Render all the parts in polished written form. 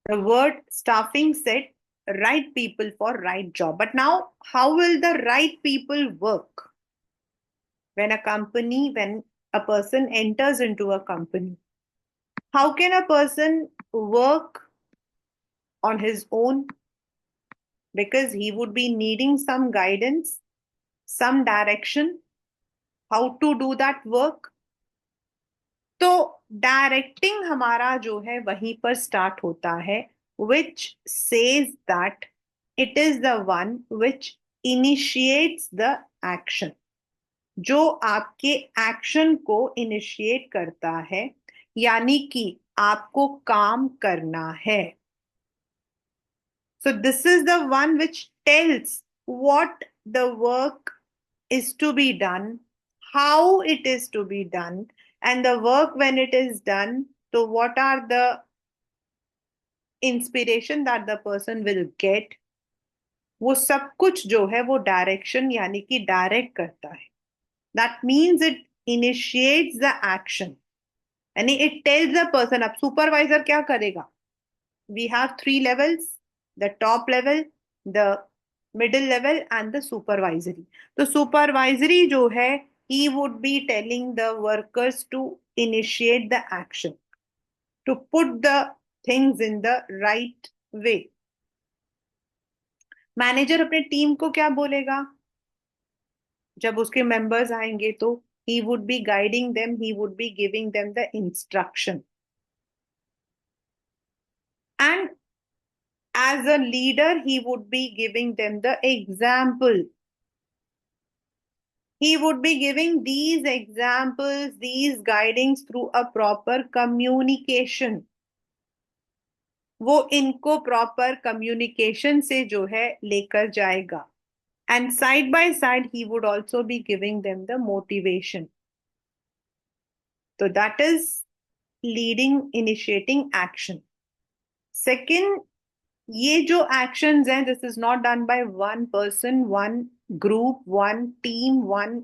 The word staffing said right people for right job. But now, how will the right people work when a person enters into a company? How can a person work on his own? Because he would be needing some guidance, some direction, how to do that work. तो directing हमारा जो है वहीं पर start होता है, which says that it is the one which initiates the action, जो आपके एक्शन को इनिशिएट करता है, यानी कि आपको काम करना है. So this is the one which tells what the work is to be done, how it is to be done, and the work when it is done. So what are the inspiration that the person will get? वो सब कुछ जो है वो direction यानी कि direct करता है. That means it initiates the action, यानी इट टेल्स द पर्सन. अब सुपरवाइजर क्या करेगा? We have three levels: the top level, the middle level, and the supervisory. तो supervisory जो है, he would be telling the workers to initiate the action, to put the things in the right way. Manager अपने team को क्या बोलेगा जब उसके members आएंगे? तो he would be guiding them, he would be giving them the instruction. And as a leader, he would be giving them the example. He would be giving these examples, these guidings through a proper communication. वो इनको proper communication से जो है लेकर जाएगा. And side by side, he would also be giving them the motivation. So that is leading, initiating action. Second, ये जो actions हैं, this is not done by one person, one group, one team, one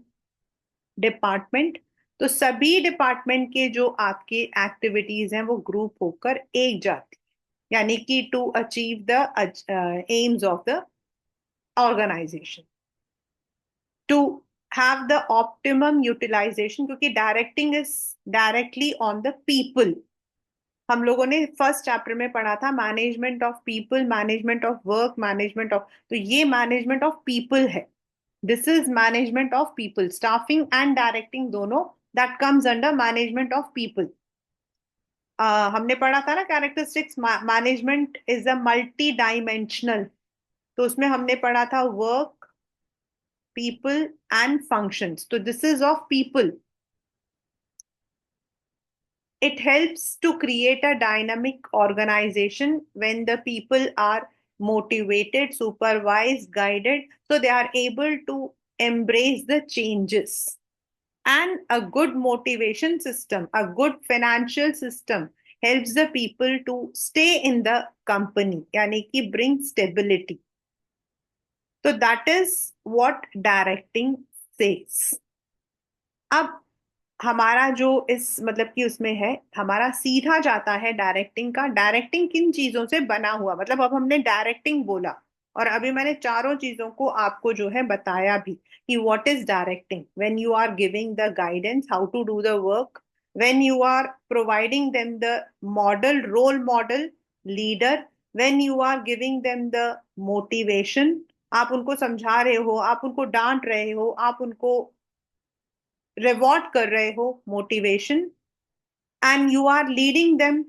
department. तो सभी department के जो आपके activities हैं वो ग्रुप होकर एक जाती, यानी कि to achieve the aims of the organisation, to have the optimum utilisation. क्योंकि directing is directly on the people. हम लोगों ने फर्स्ट चैप्टर में पढ़ा था management of people, management of work, management of. तो ये मैनेजमेंट ऑफ पीपल है. This is management of people. Staffing and directing दोनों, that comes under management of people. हमने पढ़ा था ना characteristics. Management is a multi dimensional. तो उसमें हमने पढ़ा था वर्क, पीपल एंड फंक्शंस. तो this is of people. It helps to create a dynamic organization when the people are motivated, supervised, guided, so they are able to embrace the changes. And a good motivation system, a good financial system helps the people to stay in the company, yani ki bring stability. So that is what directing says. अब हमारा जो इस मतलब कि उसमें है, हमारा सीधा जाता है डायरेक्टिंग का. डायरेक्टिंग किन चीजों से बना हुआ, मतलब अब हमने डायरेक्टिंग बोला और अभी मैंने चारों चीजों को आपको जो है बताया भी कि what is directing. When you are giving the guidance how to do the work, when you are providing them the model, role model, leader, when you are giving them the motivation. आप उनको समझा रहे हो, आप उनको डांट रहे हो, आप उनको रिवॉर्ड कर रहे हो, motivation. And you are leading them,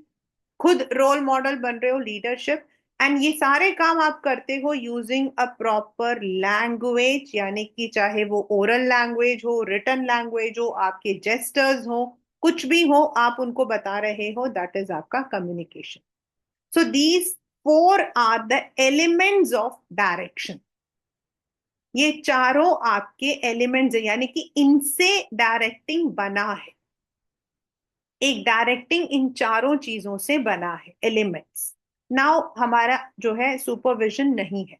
खुद रोल मॉडल बन रहे हो, लीडरशिप. एंड ये सारे काम आप करते हो यूजिंग अ प्रॉपर लैंग्वेज, यानी कि चाहे वो ओरल लैंग्वेज हो, रिटन लैंग्वेज हो, आपके जेस्टर्स हो, कुछ भी हो, आप उनको बता रहे हो. दैट इज आपका communication. So these four are the elements of direction. ये चारों आपके एलिमेंट्स है, यानी कि इनसे डायरेक्टिंग बना है. एक डायरेक्टिंग इन चारों चीजों से बना है, एलिमेंट्स. नाउ हमारा जो है सुपरविजन नहीं है.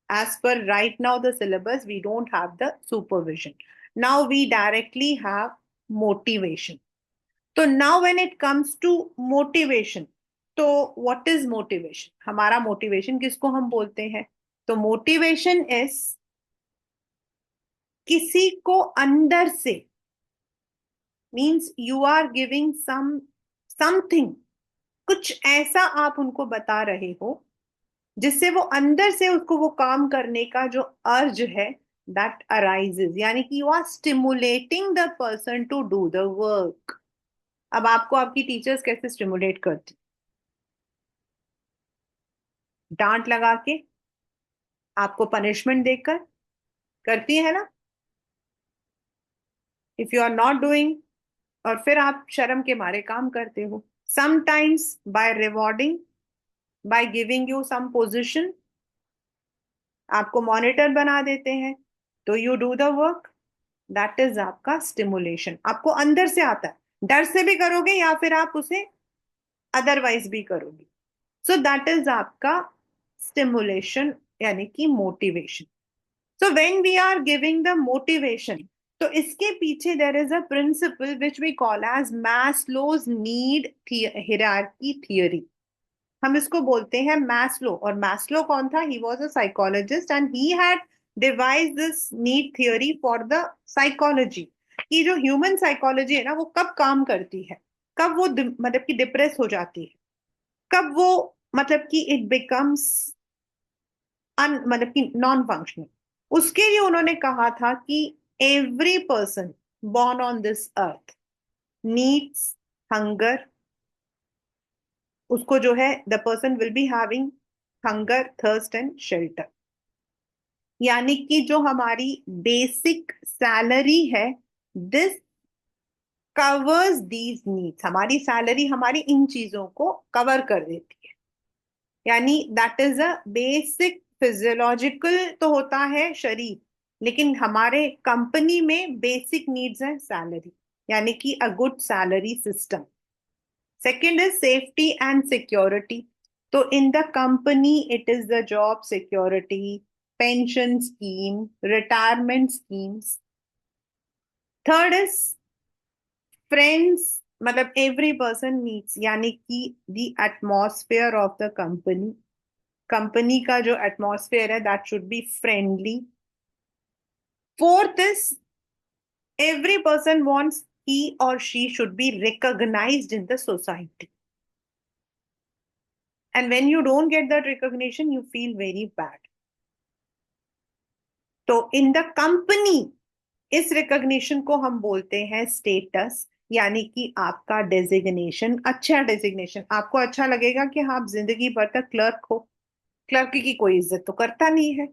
एज पर right now the syllabus we don't have the supervision. Now we directly have motivation. तो now when it comes to motivation, तो व्हाट इज मोटिवेशन? हमारा मोटिवेशन किसको हम बोलते हैं? तो मोटिवेशन इज किसी को अंदर से, means you are giving something, कुछ ऐसा आप उनको बता रहे हो जिससे वो अंदर से उसको वो काम करने का जो अर्ज है दैट अराइजेस, यानी कि you are stimulating the person to do the work. अब आपको आपकी टीचर्स कैसे स्टिमुलेट करती? डांट लगा के, आपको पनिशमेंट देकर करती है ना? If you are not doing, और फिर आप शर्म के मारे काम करते हो। Sometimes by rewarding, by giving you some position, आपको मॉनिटर बना देते हैं, तो you do the work. That is आपका स्टिमुलेशन, आपको अंदर से आता है। डर से भी करोगे या फिर आप उसे अदरवाइज भी करोगे। सो दैट इज आपका स्टिमुलेशन, यानी कि motivation. So when we are giving the motivation, तो इसके पीछे there is a principle which we call as Maslow's need hierarchy theory. हम इसको बोलते हैं मैस्लो। और मैस्लो कौन था? He was a psychologist and he had devise this need theory for the psychology. कि जो ह्यूमन साइकोलॉजी है ना, वो कब काम करती है, कब वो मतलब कि डिप्रेस हो जाती है, कब वो मतलब कि इट बिकम्स मतलब कि नॉन फंक्शनल। उसके लिए उन्होंने कहा था कि every person born on this earth needs hunger। उसको जो है the person will be having hunger, thirst and shelter. यानी कि जो हमारी बेसिक सैलरी है, दिस कवर्स दीज नीड्स। हमारी सैलरी हमारी इन चीजों को कवर कर देती है। यानी that is a basic physiological तो होता है शरीर, लेकिन हमारे कंपनी में बेसिक नीड्स है सैलरी, यानी कि a good salary system. Second is safety and security. So in the company, it is the job security, pension scheme, retirement schemes. Third is friends, मतलब every person needs, यानी कि the atmosphere of the company. Company का जो atmosphere है that should be friendly. Fourth is every person wants he or she should be recognized in the society. And when you don't get that recognition, you feel very bad. तो इन the company, इस recognition को हम बोलते हैं status, यानी कि आपका designation, अच्छा डेजिग्नेशन। आपको अच्छा लगेगा कि हाँ, आप जिंदगी भर तक क्लर्क हो। क्लर्क की कोई इज्जत तो करता नहीं है,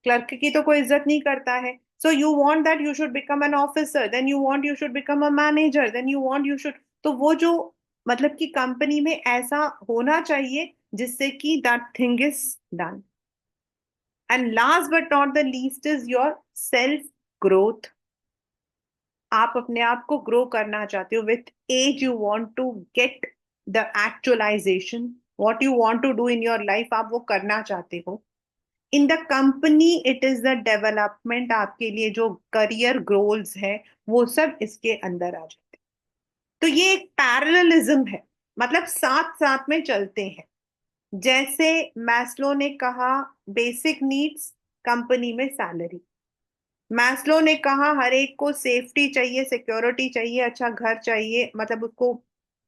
क्लर्क की तो कोई इज्जत नहीं करता है। So you want that you should become an officer, then you want you should become a manager, then you want you should. तो वो जो मतलब कि कंपनी में ऐसा होना चाहिए जिससे कि that thing is done. And last but not the least is your self growth. आप अपने आप को ग्रो करना चाहते हो। With as you want to get the actualization, what you want to do in your life, आप वो करना चाहते हो। In the company it is the development, आपके लिए जो करियर गोल्स है वो सब इसके अंदर आ जाते हैं। तो ये एक पैरेललिज्म है, मतलब साथ साथ में चलते हैं। जैसे मैस्लो ने कहा बेसिक नीड्स, कंपनी में सैलरी। मैस्लो ने कहा हर एक को सेफ्टी चाहिए, सिक्योरिटी चाहिए, अच्छा घर चाहिए, मतलब उसको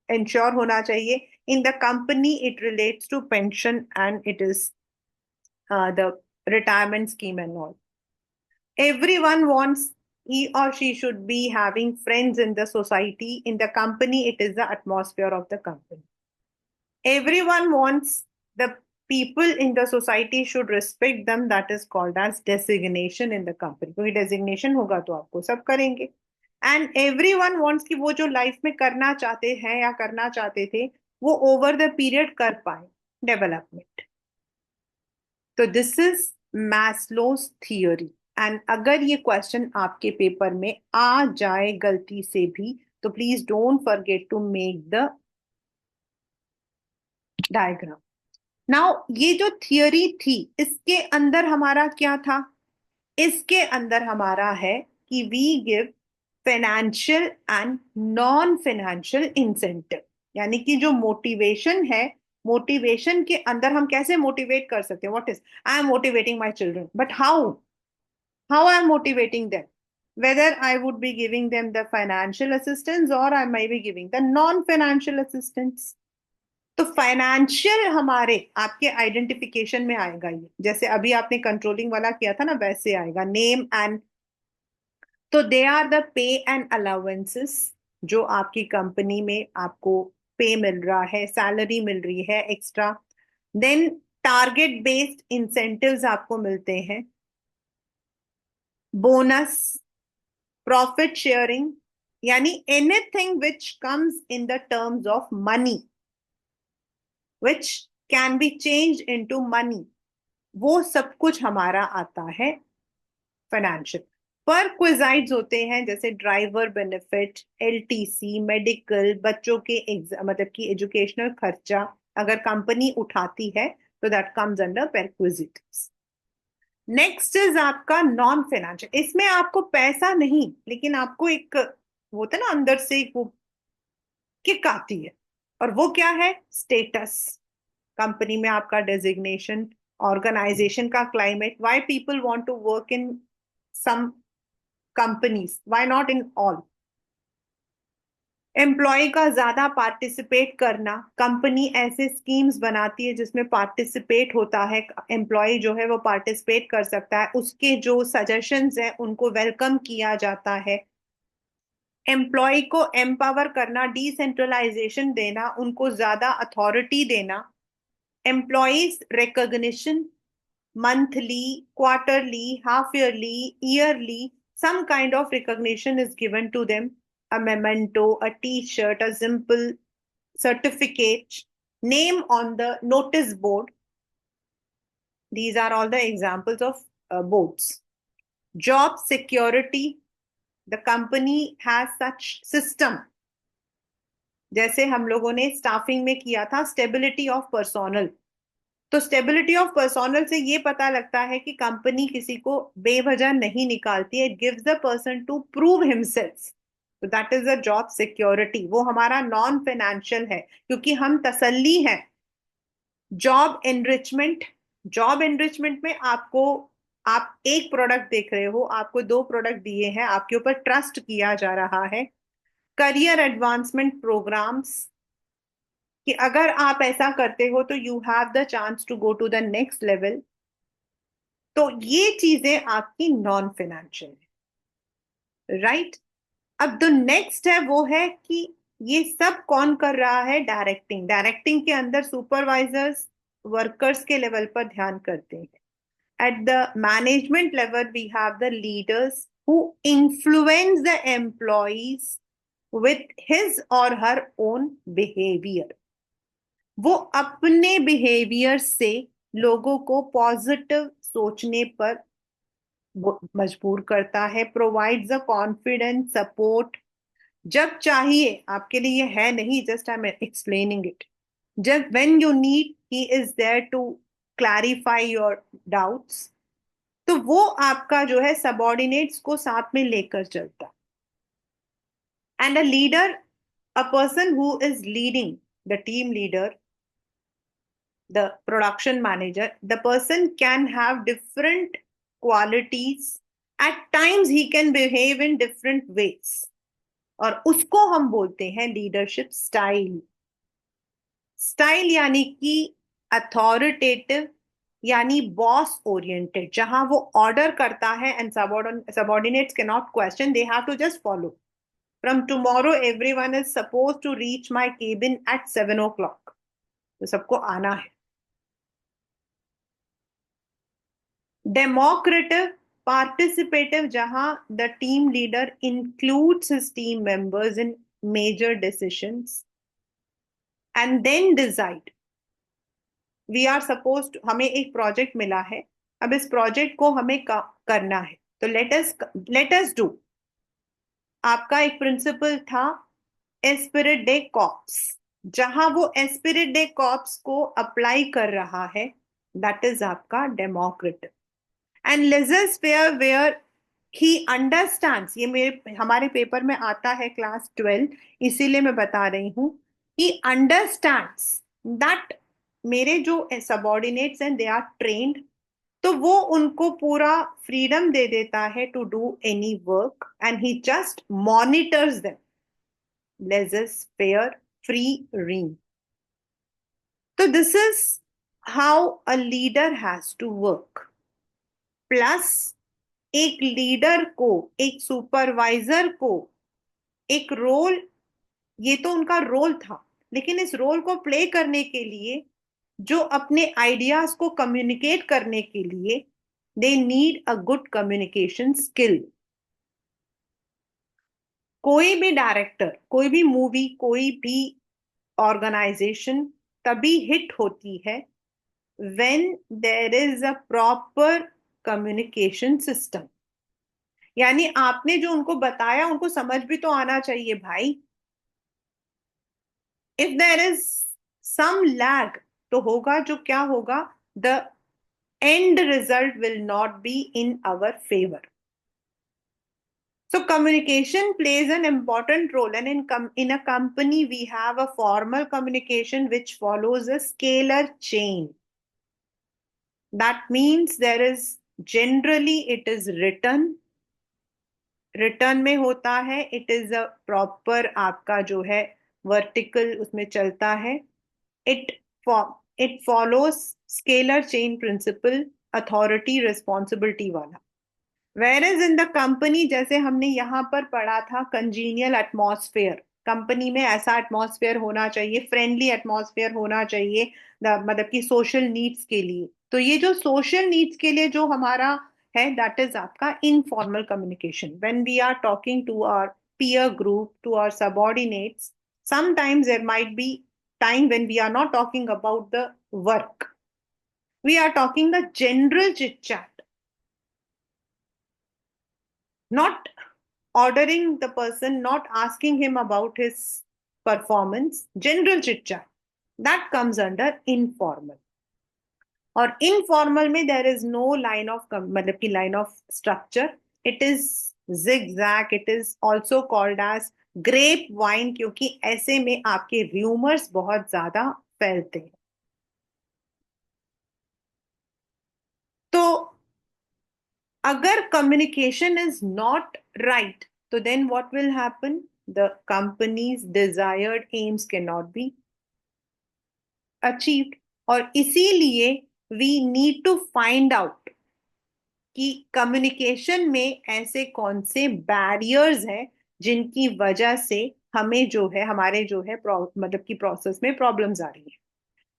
इंश्योर होना चाहिए। In the company it relates to pension and it is the retirement scheme and all. Everyone wants he or she should be having friends in the society. In the company, it is the atmosphere of the company. Everyone wants the people in the society should respect them. That is called as designation in the company. कोई designation होगा तो आपको सब करेंगे। And everyone wants कि वो जो life में करना चाहते हैं या करना चाहते थे वो ओवर द पीरियड कर पाए, डेवलपमेंट। तो this is Maslow's theory. And अगर ये क्वेश्चन आपके पेपर में आ जाए गलती से भी, तो please don't forget to make the diagram. Now ये जो थियोरी थी, इसके अंदर हमारा क्या था? इसके अंदर हमारा है कि we give financial and non financial incentive. यानी कि जो मोटिवेशन है, मोटिवेशन के अंदर हम कैसे मोटिवेट कर सकते हैं, what is, I am motivating my children, but how I am motivating them, whether I would be giving them the financial assistance or I may be giving the non-financial assistance. तो financial हमारे आपके identification में आएगा, ये जैसे अभी आपने controlling वाला किया था ना, वैसे आएगा नेम एंड, तो they are the pay and allowances जो आपकी कंपनी में आपको पे मिल रहा है, सैलरी मिल रही है extra. Then target based incentives आपको मिलते हैं, बोनस, प्रॉफिट शेयरिंग, यानी anything which comes in the terms of money, which can be change into money, वो सब कुछ हमारा आता है फाइनेंशियल। पर क्विजाइड्स होते हैं जैसे ड्राइवर बेनिफिट, एलटीसी, मेडिकल, बच्चों के मतलब कि एजुकेशनल खर्चा अगर कंपनी उठाती है तो that comes under perquisites. Next is आपका नॉन फाइनेंशियल, इसमें आपको पैसा नहीं, लेकिन आपको एक वो होता है ना अंदर से एक वो किक आती है, और वो क्या है, स्टेटस, कंपनी में आपका डेजिग्नेशन, ऑर्गेनाइजेशन का climate, why people want to work in some companies, why not in all, employee का ज्यादा पार्टिसिपेट करना, कंपनी ऐसे स्कीम्स बनाती है जिसमें पार्टिसिपेट होता है, एम्प्लॉय जो है वो पार्टिसिपेट कर सकता है, उसके जो सजेशंस हैं उनको वेलकम किया जाता है, एम्प्लॉय को एम्पावर करना, डिसेंट्रलाइजेशन देना, उनको ज्यादा अथॉरिटी देना, employees recognition, monthly, quarterly, half yearly, yearly, some kind of recognition is given to them. A memento, a t-shirt, a simple certificate, name on the notice board. These are all the examples of boards. Job security. The company has such system. जैसे हम लोगों ने staffing में किया था stability of personnel, तो stability of personnel से ये पता लगता है कि कंपनी किसी को बेवजह नहीं निकालती है, it gives the person to prove himself, तो that is a job security, वो हमारा नॉन फाइनेंशियल है क्योंकि हम तसल्ली है। जॉब एनरिचमेंट, जॉब एनरिचमेंट में आपको, आप एक प्रोडक्ट देख रहे हो, आपको दो प्रोडक्ट दिए हैं, आपके ऊपर ट्रस्ट किया जा रहा है। करियर एडवांसमेंट प्रोग्राम्स, कि अगर आप ऐसा करते हो तो you have the chance to go to the next level. तो ये चीजें आपकी नॉन फाइनेंशियल है, राइट। अब द नेक्स्ट है वो है कि ये सब कौन कर रहा है, डायरेक्टिंग, डायरेक्टिंग के अंदर सुपरवाइजर्स वर्कर्स के लेवल पर ध्यान करते हैं। At the management level we have the leaders who influence the employees with his or her own behavior, वो अपने बिहेवियर से लोगों को पॉजिटिव सोचने पर मजबूर करता है, प्रोवाइड्स अ कॉन्फिडेंस सपोर्ट, जब चाहिए, आपके लिए है नहीं, just I am explaining it, जब when you need he is there to clarify your doubts, तो वो आपका जो है सबॉर्डिनेट्स को साथ में लेकर चलता। And a leader, a person who is leading, the team leader, the production manager, the person can have different qualities, at times he can behave in different ways, और उसको हम बोलते हैं लीडरशिप स्टाइल। स्टाइल यानी कि authoritative, यानी boss oriented, जहां वो ऑर्डर करता है and subordinates can not question, they have to just follow. From tomorrow, everyone is supposed to reach my cabin at 7 o'clock. तो सबको आना है। डेमोक्रेटिव, पार्टिसिपेटिव, जहां the team leader includes his team members in major decisions and then decide. We are suppose, हमें एक project मिला है, अब इस प्रोजेक्ट को हमें करना है, तो लेट अस डू। आपका एक प्रिंसिपल था एस्पिरिट डे कॉप्स, जहां वो एस्पिरिट डे कॉप्स को अप्लाई कर रहा है, दैट इज आपका democratic. And laissez faire where he understands, ये मेरे हमारे पेपर में आता है क्लास 12, इसीलिए मैं बता रही हूं he understands that मेरे जो सबॉर्डिनेट्स हैं दे आर ट्रेन्ड, तो वो उनको पूरा फ्रीडम दे देता है to do any work and he just monitors them, laissez faire free reign. तो this is how a leader has to work. Plus एक लीडर को, एक सुपरवाइजर को एक रोल, ये तो उनका रोल था, लेकिन इस रोल को प्ले करने के लिए, जो अपने आइडियाज को कम्युनिकेट करने के लिए, they need a good communication skill. कोई भी डायरेक्टर, कोई भी मूवी, कोई भी ऑर्गेनाइजेशन तभी हिट होती है when there is a proper communication system. यानी आपने जो उनको बताया उनको समझ भी तो आना चाहिए भाई. If there is some lag तो होगा जो क्या होगा, the end result will not be in our favor. So communication plays an important role, and in a company we have a formal communication which follows a scalar chain. That means there is generally it is written, return में होता है, it is a proper आपका जो है vertical उसमें चलता है. It it follows scalar chain principle, authority responsibility वाला. Where is in the company, जैसे हमने यहाँ पर पढ़ा था, कंजीनियल एटमॉस्फेयर. कंपनी में ऐसा एटमॉस्फेयर होना चाहिए, फ्रेंडली एटमॉस्फेयर होना चाहिए, मतलब कि सोशल नीड्स के लिए. तो ये जो सोशल नीड्स के लिए जो हमारा है, दैट इज आपका informal communication. When we are talking to our peer group, to our subordinates, sometimes there might be time when we are not talking about the work, we are talking the general chit chat, not ordering the person, not asking him about his performance, general chit chat. That comes under informal. और informal में there is no line of, मतलब की line of structure. It is zigzag. It is also called as grape vine, क्योंकि ऐसे में आपके rumours बहुत ज्यादा फैलते हैं. तो अगर कम्युनिकेशन इज नॉट राइट, तो then what will happen, the companies desired aims can not be achieved. और इसीलिए we need to find out कि कम्युनिकेशन में ऐसे कौन से बैरियर्स हैं जिनकी वजह से हमें जो है, हमारे जो है मतलब की प्रोसेस में प्रॉब्लम्स आ रही है.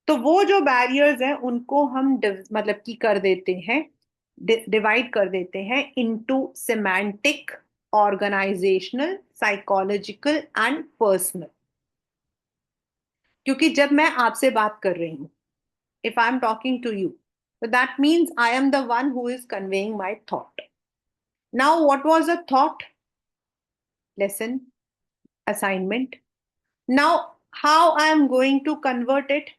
तो वो जो बैरियर्स हैं उनको हम मतलब की कर देते हैं, डिवाइड कर देते हैं into semantic, organizational, psychological and personal. क्योंकि जब मैं आपसे बात कर रही हूं, if I'm talking to you, so that means I am the one who is conveying my thought. Now what was a thought? Lesson, assignment. Now how I am going to convert it?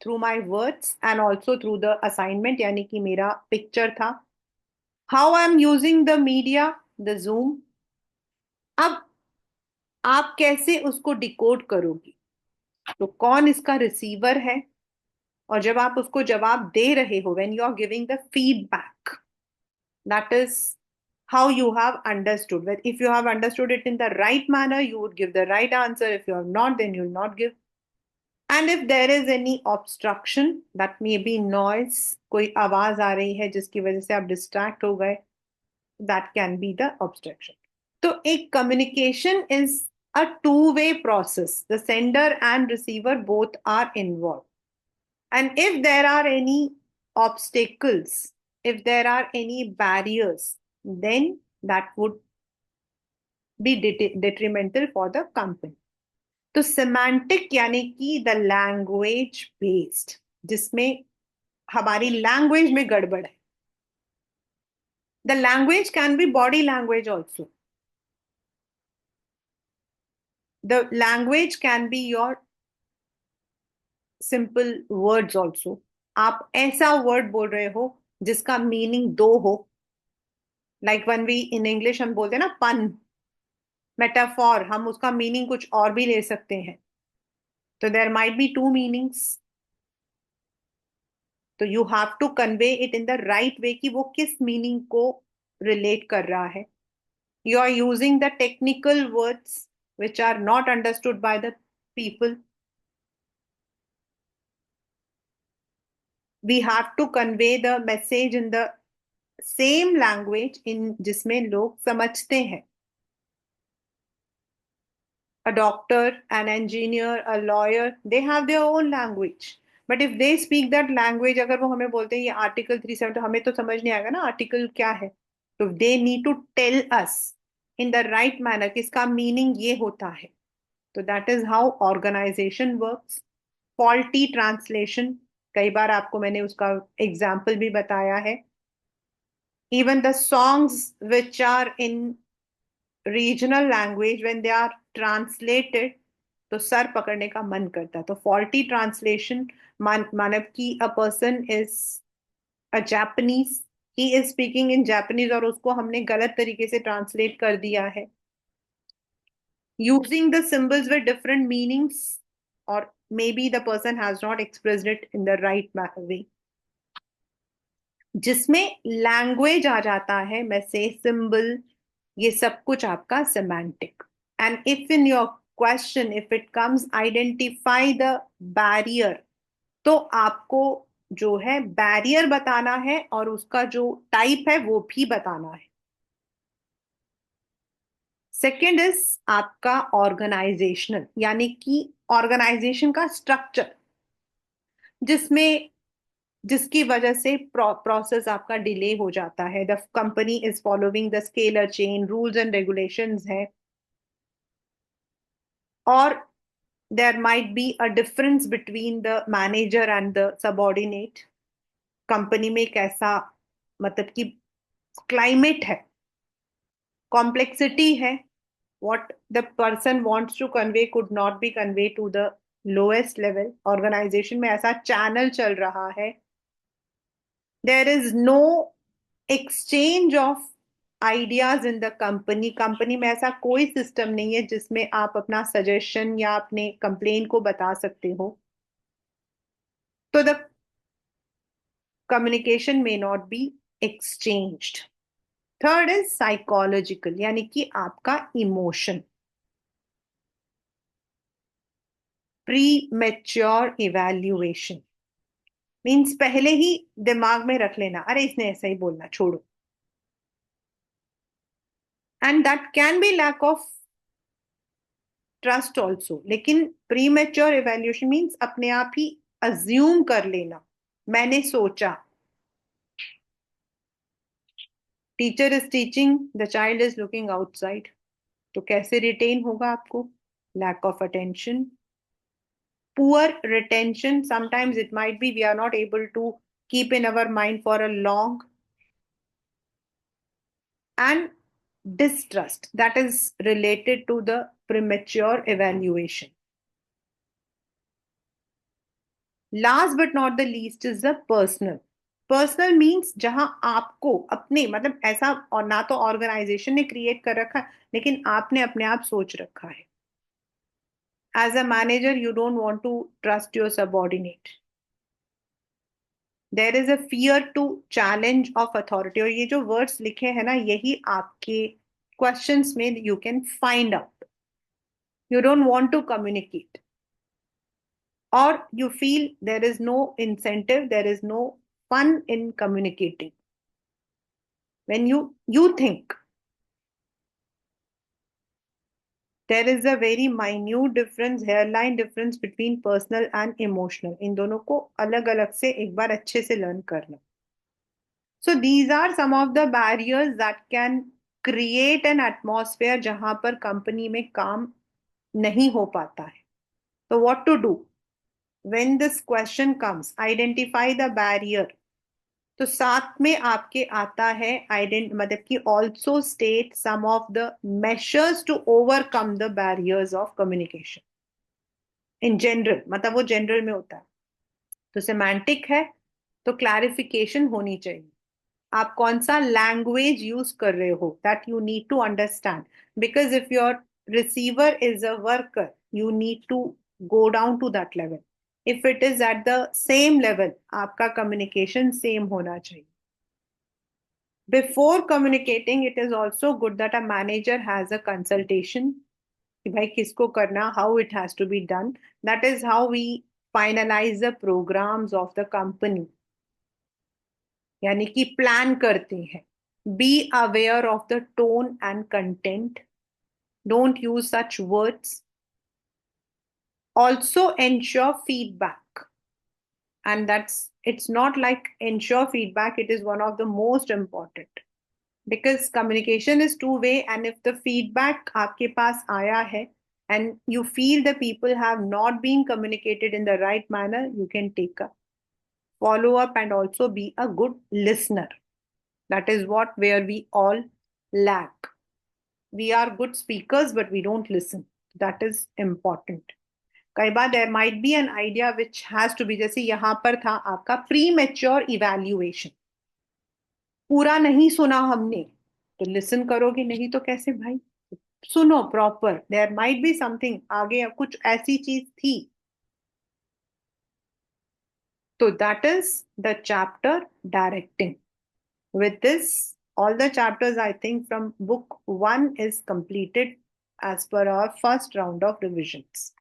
Through my words and also through the assignment, यानी कि मेरा picture था. How I am using the media, the Zoom. अब आप कैसे उसको decode करोगी, तो कौन इसका रिसीवर है, और जब आप उसको जवाब दे रहे हो, when you are giving the feedback, that is how you have understood. But if you have understood it in the right manner, you would give the right answer. If you have not, then you will not give. And if there is any obstruction, that may be noise, कोई आवाज आ रही है जिसकी वजह से आप distract हो गए, that can be the obstruction. तो एक communication is a two-way process. The sender and receiver both are involved. And if there are any obstacles, if there are any barriers, then that would be detrimental for the company. तो semantic यानी कि the language based, जिसमें हमारी language में गड़बड़ है. The language can be body language also. The language can be your simple words also. आप ऐसा वर्ड बोल रहे हो जिसका मीनिंग दो हो, like one we in English हम बोलते हैं ना पन, मेटाफॉर, हम उसका मीनिंग कुछ और भी ले सकते हैं. तो there might be two meanings, तो you have to convey it in the right way कि वो किस मीनिंग को रिलेट कर रहा है. You are using the technical words which are not understood by the people. We have to convey the message in the same language in जिसमें लोग समझते हैं. A doctor, an engineer, a lawyer, they have their own language. But if they speak that language, अगर वो हमें बोलते हैं ये आर्टिकल 370, तो हमें तो समझ नहीं आएगा ना आर्टिकल क्या है. तो they need to tell us in the right manner कि इसका मीनिंग ये होता है. तो that is how organization works. Faulty translation, कई बार आपको मैंने उसका एग्जाम्पल भी बताया है. Even the songs which are in regional language when they are translated, तो सर पकड़ने का मन करता है. तो फॉल्टी ट्रांसलेशन, मानव की a person is a Japanese, he is speaking in Japanese और उसको हमने गलत तरीके से ट्रांसलेट कर दिया है. Using the symbols with different meanings, or maybe the person has not expressed it in the right way. जिसमें लैंग्वेज आ जाता है, मैसेज, सिंबल, ये सब कुछ आपका semantic. And if in your question if it comes identify the barrier, तो आपको जो है बैरियर बताना है और उसका जो टाइप है वो भी बताना है. सेकेंड इज आपका ऑर्गेनाइजेशनल, यानी कि ऑर्गेनाइजेशन का स्ट्रक्चर, जिसमें जिसकी वजह से प्रोसेस आपका डिले हो जाता है. The company is following the scalar chain, rules and regulations है. और there might be a difference between the manager and the subordinate. Company में कैसा, मतलब कि क्लाइमेट है, कॉम्प्लेक्सिटी है. what the person wants to convey could not be conveyed to the lowest level. Organization में ऐसा चैनल चल रहा है. there is no exchange of ideas in the company. Company में ऐसा कोई सिस्टम नहीं है जिसमें आप अपना सजेशन या अपने कंप्लेन को बता सकते हो. तो the communication may not be exchanged. Third is psychological, यानी कि आपका emotion. Pre mature evaluation means पहले ही दिमाग में रख लेना, अरे इसने ऐसा ही बोलना, छोड़ो. And that can be lack of trust also. लेकिन प्री मेच्योर इवैल्यूएशन मीन्स अपने आप ही अज्यूम कर लेना, मैंने सोचा. Teacher is teaching, the child is looking outside, तो कैसे रिटेन होगा आपको? Lack of attention. poor retention, sometimes it might be we are not able to keep in our mind for a long. And distrust, that is related to the premature evaluation. Last but not the least is the personal. Personal means जहां आपको अपने, मतलब ऐसा, और ना तो organisation ने create कर रखा है, लेकिन आपने अपने आप सोच रखा है. As a manager you don't want to trust your subordinate. There is a fear to challenge of authority. और ये जो वर्ड्स लिखे हैं ना, यही आपके क्वेश्चंस में you can find out. You don't want to communicate, or you feel there is no incentive, there is no fun in communicating. When you think there is a very minute difference, hairline difference between personal and emotional. इन दोनों को अलग अलग से एक बार अच्छे से learn करना. So these are some of the barriers that can create an atmosphere जहां पर कंपनी में काम नहीं हो पाता है. So what to do when this question comes? Identify the barrier. तो साथ में आपके आता है मतलब कि also state some of the measures to overcome the barriers of communication in general. मतलब वो जनरल में होता है. तो सेमांटिक है, तो क्लैरिफिकेशन होनी चाहिए. आप कौन सा लैंग्वेज यूज कर रहे हो, that you need to understand. Because if your receiver is a worker, you need to go down to that level. If it is at the same level, आपका communication same होना चाहिए. Before communicating, it is also good that a manager has a consultation कि भाई किसको करना, how it has to be done. That is how we finalize the programs of the company. यानी कि plan करते हैं. Be aware of the tone and content. Don't use such words. Also ensure feedback. And it's not like ensure feedback, it is one of the most important. Because communication is two way, and if the feedback आपके पास आया है and you feel the people have not been communicated in the right manner, you can take a follow up and also be a good listener. That is what where we all lack. We are good speakers, but we don't listen. That is important. कई बार there might be an idea which has to be, जैसे यहाँ पर था आपका pre mature evaluation. पूरा नहीं सुना हमने तो लिसन करोगे नहीं तो कैसे भाई. सुनो proper. There might be something आगे कुछ ऐसी चीज थी. तो that is the chapter directing. With this, all the chapters I think from book 1 is completed as per our first round of revisions.